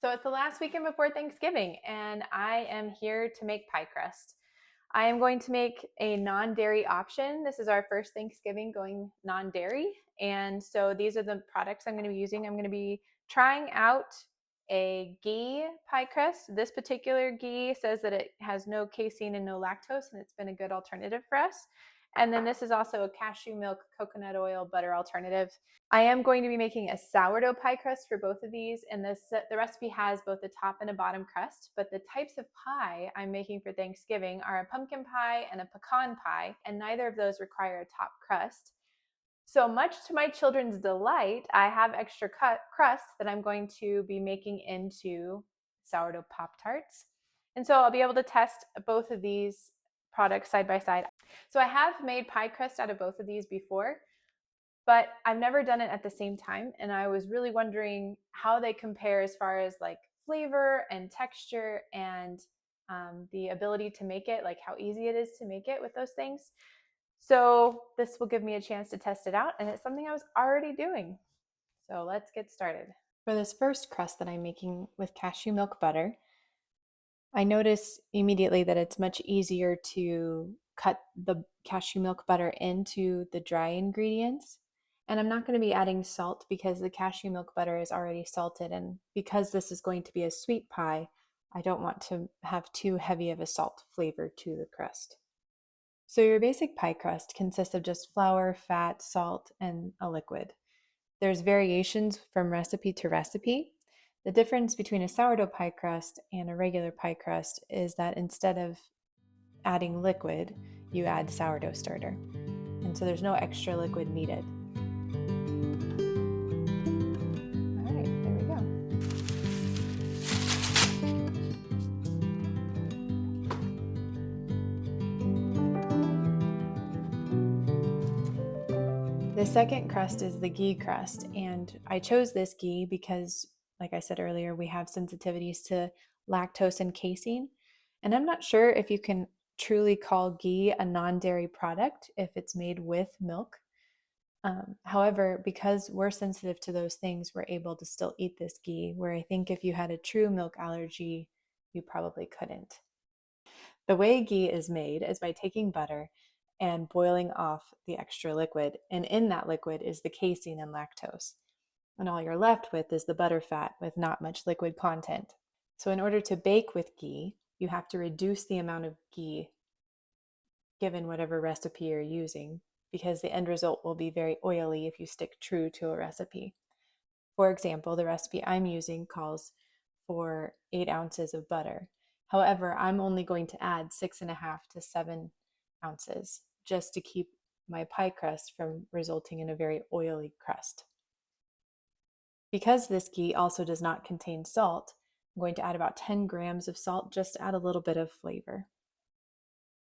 So it's the last weekend before Thanksgiving, and I am here to make pie crust. I am going to make a non-dairy option. This is our first Thanksgiving going non-dairy, and so these are the products I'm going to be using. I'm going to be trying out a ghee pie crust. This particular ghee says that it has no casein and no lactose, and it's been a good alternative for us. And then this is also a cashew milk, coconut oil, butter alternative. I am going to be making a sourdough pie crust for both of these, and the recipe has both a top and a bottom crust, but the types of pie I'm making for Thanksgiving are a pumpkin pie and a pecan pie, and neither of those require a top crust. So much to my children's delight, I have extra crust that I'm going to be making into sourdough Pop-Tarts. And so I'll be able to test both of these products side by side. So I have made pie crust out of both of these before, but I've never done it at the same time. And I was really wondering how they compare as far as like flavor and texture and the ability to make it, like how easy it is to make it with those things. So this will give me a chance to test it out, and it's something I was already doing. So let's get started. For this first crust that I'm making with cashew milk butter, I notice immediately that it's much easier to cut the cashew milk butter into the dry ingredients. And I'm not going to be adding salt because the cashew milk butter is already salted. And because this is going to be a sweet pie, I don't want to have too heavy of a salt flavor to the crust. So your basic pie crust consists of just flour, fat, salt, and a liquid. There's variations from recipe to recipe. The difference between a sourdough pie crust and a regular pie crust is that instead of adding liquid, you add sourdough starter. And so there's no extra liquid needed. All right, there we go. The second crust is the ghee crust, and I chose this ghee because, like I said earlier, we have sensitivities to lactose and casein, and I'm not sure if you can truly call ghee a non-dairy product if it's made with milk. However, because we're sensitive to those things, we're able to still eat this ghee, where I think if you had a true milk allergy, you probably couldn't. The way ghee is made is by taking butter and boiling off the extra liquid, and in that liquid is the casein and lactose. And all you're left with is the butter fat with not much liquid content. So in order to bake with ghee, you have to reduce the amount of ghee given whatever recipe you're using, because the end result will be very oily if you stick true to a recipe. For example, the recipe I'm using calls for 8 ounces of butter. However, I'm only going to add 6.5 to 7 ounces just to keep my pie crust from resulting in a very oily crust. Because this ghee also does not contain salt, I'm going to add about 10 grams of salt just to add a little bit of flavor.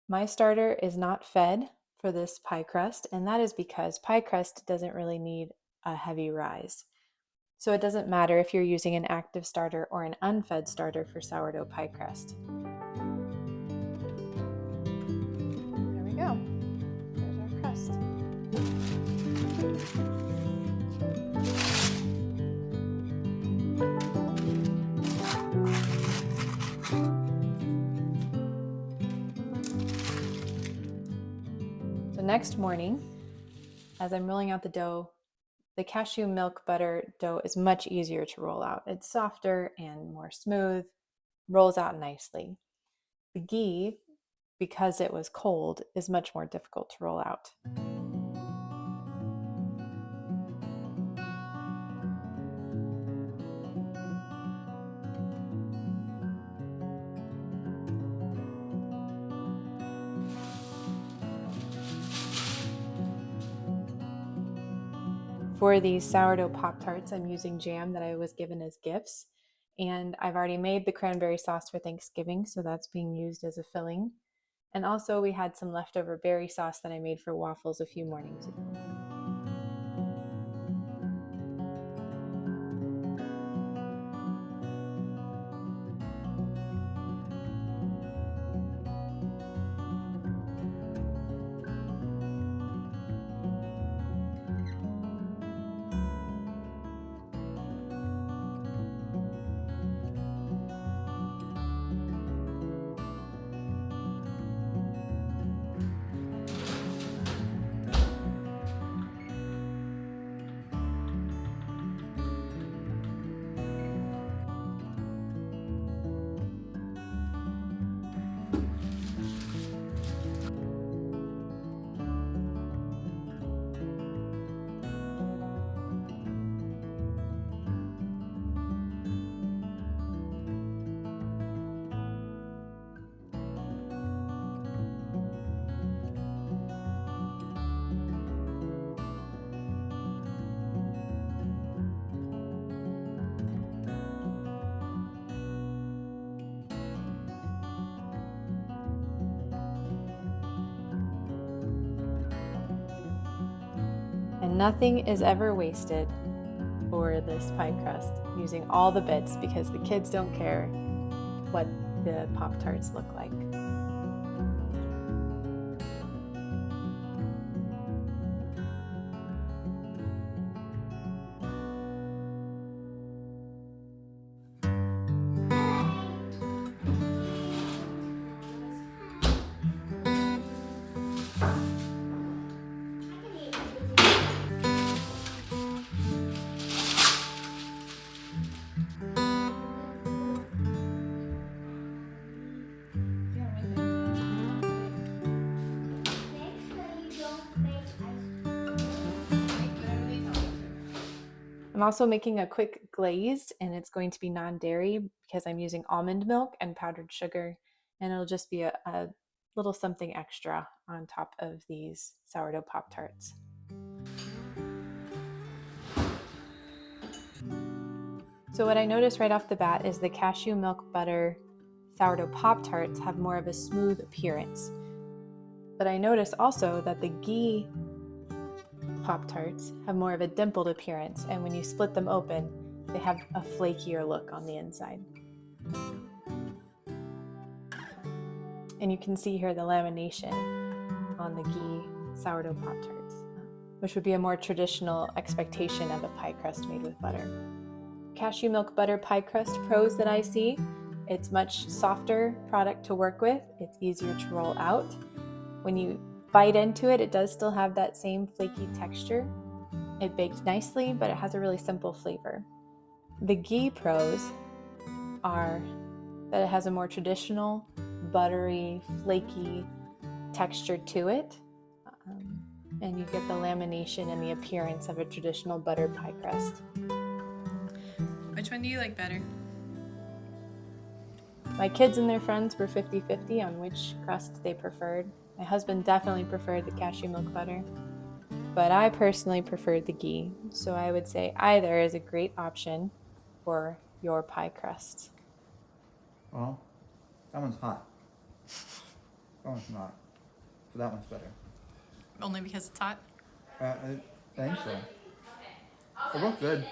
My starter is not fed for this pie crust, and that is because pie crust doesn't really need a heavy rise. So it doesn't matter if you're using an active starter or an unfed starter for sourdough pie crust. There we go. There's our crust. The next morning, as I'm rolling out the dough, the cashew milk butter dough is much easier to roll out. It's softer and more smooth, rolls out nicely. The ghee, because it was cold, is much more difficult to roll out. For these sourdough Pop-Tarts, I'm using jam that I was given as gifts, and I've already made the cranberry sauce for Thanksgiving, so that's being used as a filling. And also we had some leftover berry sauce that I made for waffles a few mornings ago. And nothing is ever wasted for this pie crust, using all the bits because the kids don't care what the Pop-Tarts look like. I'm also making a quick glaze, and it's going to be non-dairy because I'm using almond milk and powdered sugar, and it'll just be a little something extra on top of these sourdough Pop-Tarts. So what I noticed right off the bat is the cashew milk butter sourdough Pop-Tarts have more of a smooth appearance. But I noticed also that the Ghee Pop-Tarts have more of a dimpled appearance, and when you split them open, they have a flakier look on the inside. And you can see here the lamination on the Ghee sourdough Pop-Tarts, which would be a more traditional expectation of a pie crust made with butter. Cashew milk butter pie crust pros that I see: it's much softer product to work with, it's easier to roll out. When you bite into it, it does still have that same flaky texture. It bakes nicely, but it has a really simple flavor. The Ghee pros are that it has a more traditional, buttery, flaky texture to it, and you get the lamination and the appearance of a traditional buttered pie crust. Which one do you like better? My kids and their friends were 50-50 on which crust they preferred. My husband definitely preferred the cashew milk butter, but I personally preferred the Ghee, so I would say either is a great option for your pie crust. Well, that one's hot. That one's not. So that one's better. Only because it's hot? I think so. They're both good.